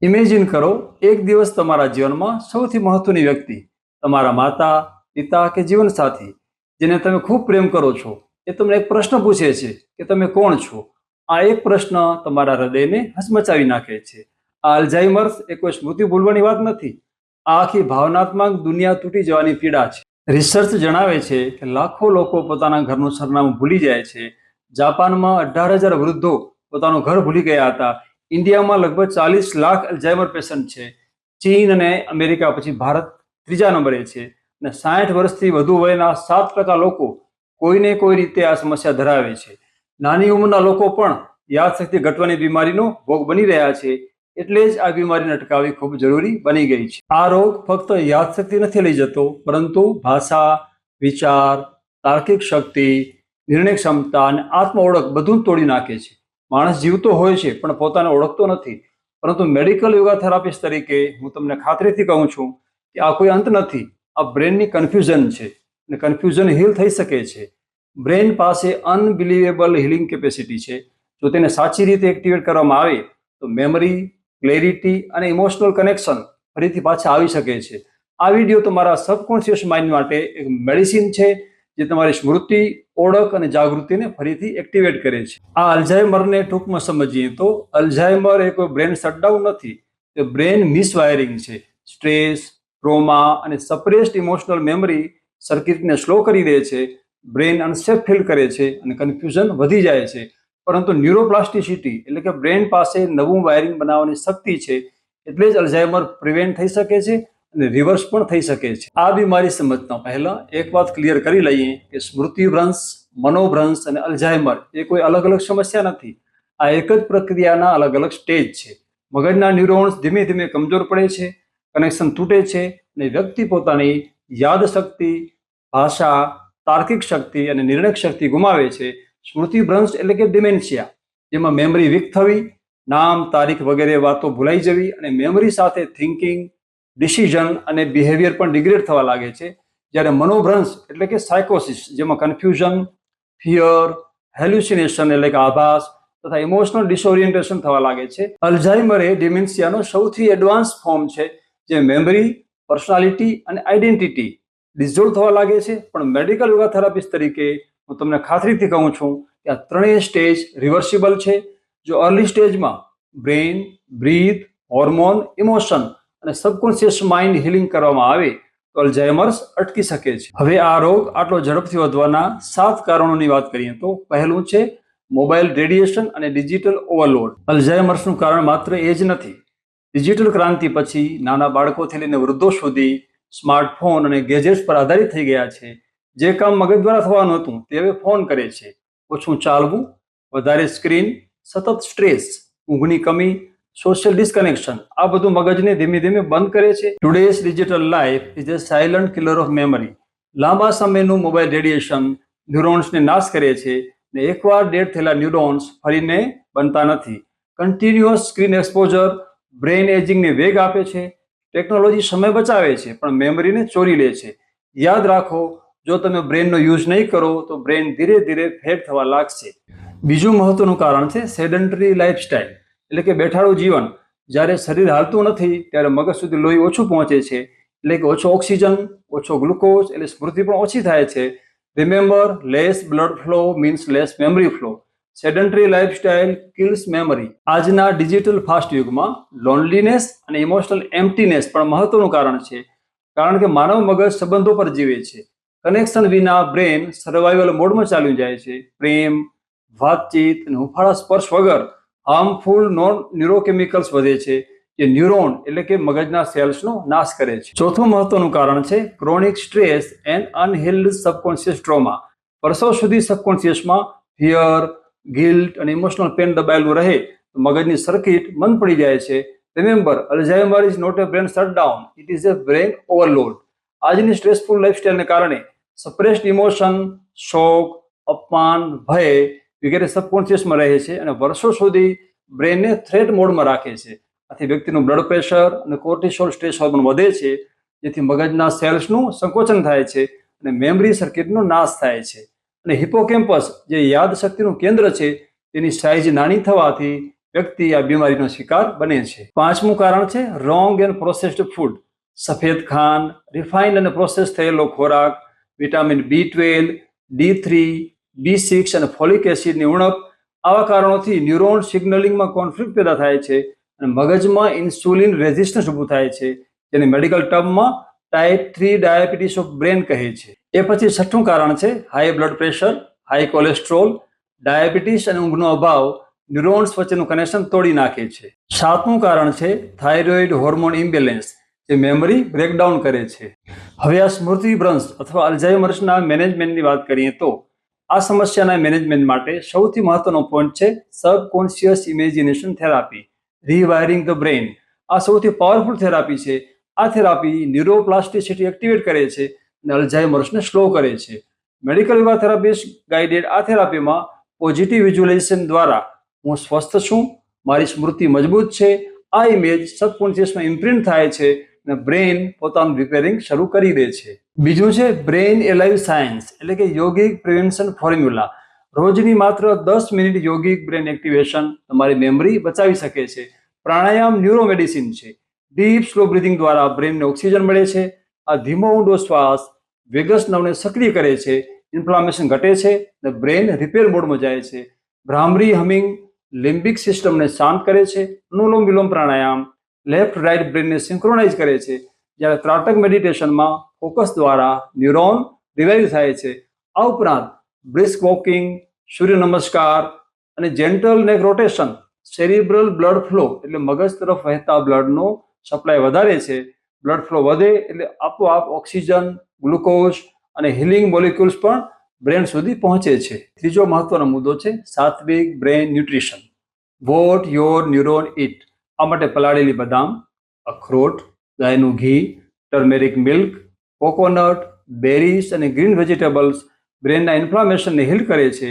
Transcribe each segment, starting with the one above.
Imagine કરો, એક દિવસ તમારા જીવનમાં સૌથી મહત્વની વ્યક્તિ, તમારા માતા, પિતા કે જીવનસાથી, જેને તમે ખૂબ પ્રેમ કરો છો, એ તમને એક પ્રશ્ન પૂછે છે કે તમે કોણ છો. આ એક પ્રશ્ન તમારા હૃદયને હચમચાવી નાખે છે. આ અલ્ઝાઇમર્સ એ કોઈ સ્મૃતિ ભૂલવાની વાત નથી. આ આખી ભાવનાત્મક દુનિયા તૂટી જવાની પીડા છે. રિસર્ચ જણાવે છે કે લાખો લોકો પોતાના ઘરનું સરનામું ભૂલી જાય છે. જાપાનમાં 18,000 વૃદ્ધો પોતાનું ઘર ભૂલી ગયા હતા. ઇન્ડિયામાં લગભગ 40 લાખ અલ્ઝાઇમર પેશન્ટ છે. ચીન અને અમેરિકા પછી ભારત ત્રીજા નંબરે છે અને 60 વર્ષથી વધુ વયના 7% લોકો કોઈને કોઈ રીતે આ સમસ્યા ધરાવે છે. નાની ઉંમરના લોકો પણ યાદશક્તિ ઘટવાની બીમારીનો ભોગ બની રહ્યા છે. એટલે જ આ બીમારીને અટકાવવી ખૂબ જરૂરી બની ગઈ છે. આ રોગ ફક્ત યાદશક્તિ નથી લઈ જતો, પરંતુ ભાષા, વિચાર, તાર્કિક શક્તિ, નિર્ણય ક્ષમતા અને આત્મ ઓળખ બધું જ તોડી નાખે છે. માણસ જીવતો હોય છે પણ પોતાને ઓળખતો નથી. પરંતુ મેડિકલ યોગા થેરાપિસ્ટ તરીકે હું તમને ખાતરીથી કહું છું કે આ કોઈ અંત નથી. આ બ્રેનની કન્ફ્યુઝન છે અને કન્ફ્યુઝન હીલ થઈ શકે છે. બ્રેન પાસે અનબિલીવેબલ હિલિંગ કેપેસિટી છે. જો તેને સાચી રીતે એક્ટિવેટ કરવામાં આવે તો મેમરી, ક્લેરિટી અને ઇમોશનલ કનેક્શન ફરીથી પાછા આવી શકે છે. આ વિડીયો તમારા સબકોન્શિયસ માઇન્ડ માટે એક મેડિસિન છે, જે તમારી સ્મૃતિ, ઓળખ અને જાગૃતિને ફરીથી એક્ટિવેટ કરે છે. આ અલ્ઝાઇમરને ટૂંકમાં સમજીએ તો અલ્ઝાઇમર એ કોઈ બ્રેન શટડાઉન નથી, તે બ્રેન મિસવાયરિંગ છે. સ્ટ્રેસ, ટ્રોમા અને સપ્રેસ્ડ ઇમોશનલ મેમરી સર્કિટને સ્લો કરી દે છે. બ્રેન અનસેફ ફીલ કરે છે અને કન્ફ્યુઝન વધી જાય છે. પરંતુ ન્યુરોપ્લાસ્ટિસિટી એટલે કે બ્રેન પાસે નવું વાયરિંગ બનાવવાની શક્તિ છે. એટલે જ અલ્ઝાઇમર પ્રિવેન્ટ થઈ શકે છે અને રિવર્સ પણ થઈ શકે છે. આ બીમારી સમજતા પહેલા એક વાત ક્લિયર કરી લઈએ કે સ્મૃતિભ્રંશ, મનોભ્રંશ અને અલ્ઝાઇમર એ કોઈ અલગ અલગ સમસ્યા નથી. આ એક જ પ્રક્રિયાના અલગ અલગ સ્ટેજ છે. મગજના ન્યુરોન્સ ધીમે ધીમે કમજોર પડે છે, કનેક્શન તૂટે છે અને વ્યક્તિ પોતાની યાદશક્તિ, ભાષા, તાર્કિક શક્તિ અને નિર્ણય શક્તિ ગુમાવે છે. સ્મૃતિભ્રંશ એટલે કે ડિમેન્શિયા, જેમાં મેમરી વીક થવી, નામ, તારીખ વગેરે વાતો ભૂલાઈ જવી અને મેમરી સાથે થિંકિંગ, ડિસિઝન અને બિહેવિયર પણ ડિગ્રેડ થવા લાગે છે. જ્યારે મનોભ્રંશ એટલે કે સાયકોસિસ, જેમાં કન્ફ્યુઝન, ફિયર, હેલ્યુસિનેશન એટલે કે આભાસ તથા ઇમોશનલ ડિસઓરિએન્ટેશન થવા લાગે છે. અલ્ઝાઇમર એ ડિમેન્શિયાનો સૌથી એડવાન્સ ફોર્મ છે, જે મેમરી, પર્સનાલિટી અને આઈડેન્ટિટી ડિઝોલ્વ થવા લાગે છે. પણ મેડિકલ યોગા થેરાપિસ્ટ તરીકે હું તમને ખાતરીથી કહું છું કે આ ત્રણેય સ્ટેજ રિવર્સિબલ છે. જો અર્લી સ્ટેજમાં બ્રેન, બ્રીથ, હોર્મોન, ઇમોશન અને સબકોન્શિયસ માઇન્ડ હિલિંગ કરવામાં આવે તો અલ્ઝાઇમર્સ અટકી શકે છે. હવે આ રોગ આટલો ઝડપથી વધવાના 7 કારણોની વાત કરીએ તો પહેલું છે મોબાઈલ રેડિયેશન અને ડિજિટલ ઓવરલોડ. અલ્ઝાઇમર્સનું કારણ માત્ર એ જ નથી. ડિજિટલ ક્રાંતિ પછી નાના બાળકોથી લઈને વૃદ્ધો સુધી સ્માર્ટફોન અને ગેજેટ્સ પર આધારિત થઈ ગયા છે. જે કામ મગજ દ્વારા થવાનું હતું તે હવે ફોન કરે છે. ઓછું ચાલવું, વધારે સ્ક્રીન, સતત સ્ટ્રેસ, ઊંઘની કમી, સોશિયલ ડિસ્કનેક્શન, આ બધું મગજને ધીમે ધીમે બંધ કરે છે. Today's digital life is a silent killer of memory. લાંબા સમયનું મોબાઈલ રેડિયેશન ન્યુરોન્સને નાશ કરે છે અને એકવાર ડેડ થયેલા ન્યુરોન્સ ફરીને બનતા નથી. કન્ટિન્યુઅસ સ્ક્રીન એક્સપોઝર બ્રેન એજિંગને વેગ આપે છે. ટેકનોલોજી સમય બચાવે છે પણ મેમરીને ચોરી લે છે. યાદ રાખો, જો તમે બ્રેનનો યુઝ નહીં કરો તો બ્રેન ધીરે ધીરે ફેડ થવા લાગશે. બીજું મહત્વનું કારણ છે સેડન્ટરી લાઇફસ્ટાઇલ એટલે કે બેઠાડું જીવન. જ્યારે શરીર હાલતું નથી ત્યારે મગજ સુધી લોહી ઓછું પહોંચે છે, એટલે કે ઓછો ઓક્સિજન, ઓછો ગ્લુકોઝ, એટલે સ્મૃતિ પણ ઓછી થાય છે. Remember, less blood flow means less memory flow. Sedentary lifestyle kills memory. આજના ડિજિટલ ફાસ્ટ યુગમાં લોનલીનેસ અને ઇમોશનલ એમ્પ્ટીનેસ પણ મહત્વનું કારણ છે. કારણ કે માનવ મગજ સંબંધો પર જીવે છે. કનેક્શન વિના બ્રેન સર્વાઈવલ મોડમાં ચાલ્યું જાય છે. પ્રેમ, વાતચીત અને હુંફાળા સ્પર્શ વગર હાર્મફુલ નોન ન્યુરોકેમિકલ્સ વધે છે, જે ન્યુરોન એટલે કે મગજના સેલ્સનો નાશ કરે છે. ચોથું મહત્વનું કારણ છે chronic stress and unhealed subconscious trauma. વર્ષો સુધી સબકોન્શિયસમાં ફિયર, ગિલ્ટ અને ઇમોશનલ પેન દબાયેલું રહે તો મગજની સર્કિટ બંધ પડી જાય છે. Remember, Alzheimer is not a brain shutdown, it is a brain overload. આજની સ્ટ્રેસફુલ લાઇફસ્ટાઇલને કારણે સપ્રેસ્ડ ઇમોશન, શોક, અપમાન, ભય વગેરે સબકોન્શિયસમાં રહે છે અને વર્ષો સુધી બ્રેનને થ્રેટ મોડમાં રાખે છે. આથી વ્યક્તિનું બ્લડ પ્રેશર અને કોર્ટિસોલ સ્ટ્રેસ હોર્મોન વધે છે, જેથી મગજના સેલ્સનું સંકોચન થાય છે અને મેમરી સર્કિટનો નાશ થાય છે. અને હિપોકેમ્પસ, જે યાદશક્તિનું કેન્દ્ર છે, તેની સાઇઝ નાની થવાથી વ્યક્તિ આ બીમારીનો શિકાર બને છે. પાંચમું કારણ છે રોંગ એન્ડ પ્રોસેસ્ડ ફૂડ. સફેદ ખાંડ, રિફાઇન્ડ અને પ્રોસેસ થયેલો ખોરાક, વિટામિન B12, D3, B6 અને ફોલિક એસિડની ઉણપ, આવા કારણોથી ન્યુરોન સિગ્નલિંગમાં કોન્ફ્લિક્ટ પેદા થાય છે અને મગજમાં ઇન્સ્યુલિન રેઝિસ્ટન્સ ઊભું થાય છે, જેને મેડિકલ ટર્મમાં ટાઈપ 3 ડાયાબિટીસ ઓફ બ્રેન કહે છે. એ પછી છઠ્ઠું કારણ છે high blood pressure, high cholesterol, diabetes અને ઊંઘનો અભાવ ન્યુરોન્સ વચ્ચેનું કનેક્શન તોડી નાખે છે. સાતમું કારણ છે થાઇરોઇડ હોર્મોન ઇમ્બેલેન્સ, જે મેમરી બ્રેકડાઉન કરે છે. હવે આ સ્મૃતિભ્રંશ અથવા અલ્ઝાઇમર્સના મેનેજમેન્ટની વાત કરીએ તો આ સમસ્યાના મેનેજમેન્ટ માટે સૌથી મહત્વનો પોઈન્ટ છે subconscious imagination therapy, rewiring the brain. આ સૌથી પાવરફુલ થેરાપી છે. આ થેરાપી ન્યુરોપ્લાસ્ટિસિટી એક્ટિવેટ કરે છે અને અલ્ઝાઇમર્સને સ્લો કરે છે. મેડિકલ યોગા થેરાપિસ્ટ ગાઈડેડ આ થેરાપીમાં પોઝિટિવ વિઝ્યુઅલાઇઝેશન દ્વારા હું સ્વસ્થ છું, મારી સ્મૃતિ મજબૂત છે, આ ઇમેજ સબકોન્શિયસમાં ઇમ્પ્રિન્ટ થાય છે અને બ્રેઇન પોતાનું રિપેરિંગ શરૂ કરી દે છે. બીજું છે બ્રેઇન એલાઇવ સાયન્સ, એટલે કે યોગિક પ્રિવેન્શન ફોર્મ્યુલા. રોજની માત્ર 10 મિનિટ યોગિક બ્રેઇન એક્ટિવેશન તમારી મેમરી બચાવી શકે છે. પ્રાણાયામ ન્યુરોમેડિસિન છે. ડીપ સ્લો બ્રીથિંગ દ્વારા બ્રેઇનને ઓક્સિજન મળે છે. આ ધીમો ઊંડો શ્વાસ વેગસ નર્વને સક્રિય કરે છે, ઇન્ફ્લામેશન ઘટે છે અને બ્રેઇન રિપેર મોડમાં જાય છે. ભ્રામરી હમિંગ લિમ્બિક સિસ્ટમને શાંત કરે છે. અનુલોમ વિલોમ પ્રાણાયામ લેફ્ટ રાઇટ બ્રેઇનને સિન્ક્રોનાઇઝ કરે છે, જ્યારે ત્રાટક મેડિટેશનમાં ફોકસ દ્વારા ન્યુરોન રિવાઇવ થાય છે. આ ઉપરાંત બ્રિસ્ક વોકિંગ, સૂર્ય નમસ્કાર અને જેન્ટલ નેક રોટેશન સેરિબ્રલ બ્લડ ફ્લો, એટલે મગજ તરફ વહેતા બ્લડનો સપ્લાય વધારે છે. બ્લડ ફ્લો વધે એટલે આપોઆપ ઓક્સિજન, ગ્લુકોઝ અને હિલિંગ મોલિક્યુલ્સ પણ બ્રેન સુધી પહોંચે છે. ત્રીજો મહત્વનો મુદ્દો છે sattvic brain nutrition. What your neuron eat. આ માટે પલાળેલી બદામ, અખરોટ, ગાયનું ઘી, ટર્મેરિક મિલ્ક, કોકોનટ, બેરીઝ અને ગ્રીન વેજીટેબલ્સ બ્રેનના ઇન્ફ્લામેશનને હીલ કરે છે.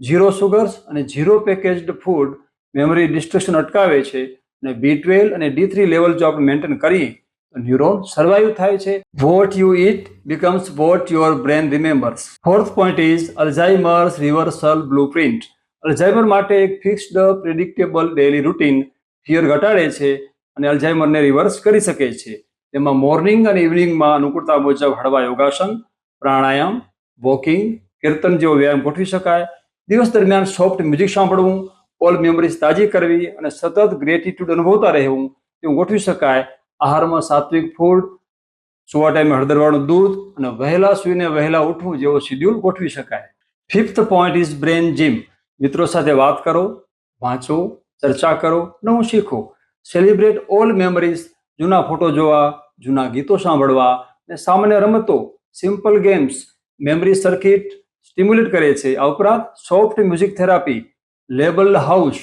ઝીરો સુગર્સ અને zero packaged food memory destruction અટકાવે છે અને B12 અને D3 લેવલ જો આપણે મેન્ટેન કરીએ તો ન્યુરોન સર્વાઈવ થાય છે. What you it becomes what your brain remembers. Fourth point is Alzheimer's reversal blueprint. Alzheimer માટે એક fixed predictable daily routine fear ઘટાડે છે અને અલ્ઝાઇમરને રિવર્સ કરી શકે છે. તેમાં મોર્નિંગ અને ઇવનિંગમાં અનુકૂળતા મુજબ હળવા યોગાસન, પ્રાણાયામ, વોકિંગ, કીર્તન જેવો વ્યાયામ ગોઠવી શકાય. દિવસ દરમિયાન સોફ્ટ મ્યુઝિક સાંભળવું, ઓલ મેમરીઝ તાજી કરવી અને સતત ગ્રેટિટ્યુડ અનુભવતા રહેવું તેવું ગોઠવી શકાય. આહારમાં સાત્વિક ફૂડ, સુવા ટાઈમે હળદરવાળું દૂધ અને વહેલા સૂઈને વહેલા ઉઠવું જેવો શેડ્યુલ ગોઠવી શકાય. Fifth point is brain gym. મિત્રો સાથે વાત કરો, વાંચો, ચર્ચા કરો, નવું શીખો. Celebrate all memories. જૂના ફોટો જોવા, જૂના ગીતો સાંભળવા અને સામાન્ય રમતો, simple games memory circuit stimulate કરે છે. આ ઉપરાંત soft music therapy label house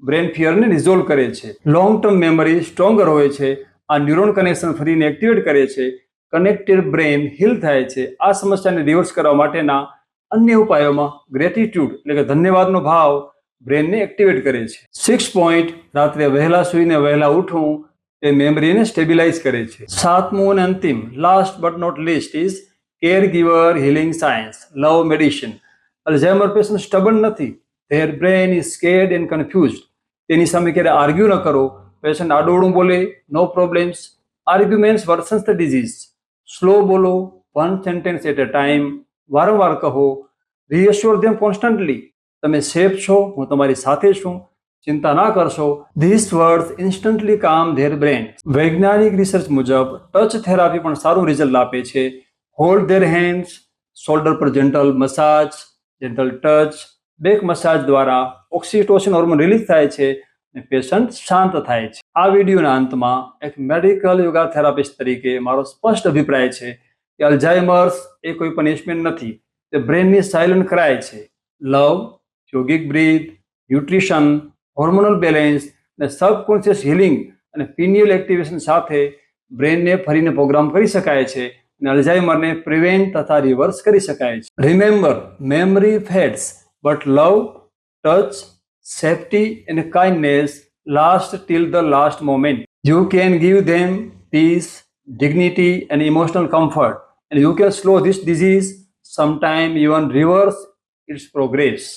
brain ફિયરને રિઝોલ્વ કરે છે. લોંગ ટર્મ મેમરી સ્ટ્રોંગર હોય છે. આ ન્યુરોન કનેક્શન ફરીને એક્ટિવેટ કરે છે. કનેક્ટેડ બ્રેન હીલ થાય છે. આ સમસ્યાને રિવર્સ કરવા માટેના અન્ય ઉપાયોમાં ગ્રેટિટ્યુડ એટલે કે ધન્યવાદનો ભાવ બ્રેનને એક્ટિવેટ કરે છે. 6 પોઈન્ટ રાત્રે વહેલા સૂઈને વહેલા ઉઠવું એ મેમરીને સ્ટેબિલાઇઝ કરે છે. સાતમું અને અંતિમ last but not least is care giver healing science love medicine. Alzheimer patient stubborn નથી. Their brain is scared and confused. તેની સામે ક્યારે આર્ગ્યુ ન કરો. પેશન્ટ આડોળું બોલે, no problems. Arguments worsens the disease. Slow બોલો, one sentence at a time. વારંવાર કહો. રીએશ્યોર ધેમ કોન્સ્ટન્ટલી. તમે સેફ છો, હું તમારી સાથે છું, ચિંતા ના કરશો. ધીસ વર્ડ્સ ઇન્સ્ટન્ટલી કામ ધેર બ્રેન. વૈજ્ઞાનિક રિસર્ચ મુજબ ટચ થેરાપી પણ સારું રિઝલ્ટ આપે છે. Hold there hands. શોલ્ડર પર gentle massage, gentle touch, back massage દ્વારા ઓક્સિટોસિન હોર્મોન રિલીઝ થાય છે અને પેશન્ટ શાંત થાય છે. આ વિડીયોના અંતમાં એક મેડિકલ યોગા થેરાપિસ્ટ તરીકે મારો સ્પષ્ટ અભિપ્રાય છે કે અલ્ઝાઇમર્સ એ કોઈ પનિશમેન્ટ નથી. તે બ્રેનની સાયલન્ટ ક્રાય છે. લવ, યોગિક બ્રીથ, ન્યુટ્રિશન, હોર્મોનલ બેલેન્સ અને સબકોન્શિયસ હિલિંગ અને પિનિયલ એક્ટિવેશન સાથે બ્રેનને ફરીને પ્રોગ્રામ કરી શકાય છે અને અલ્ઝાઇમરને પ્રિવેન્ટ તથા રિવર્સ કરી શકાય છે. Remember, memory fades but love, touch, safety and kindness last till the last moment. You can give them peace, dignity and emotional comfort, and you can slow this disease, sometime even reverse its progress.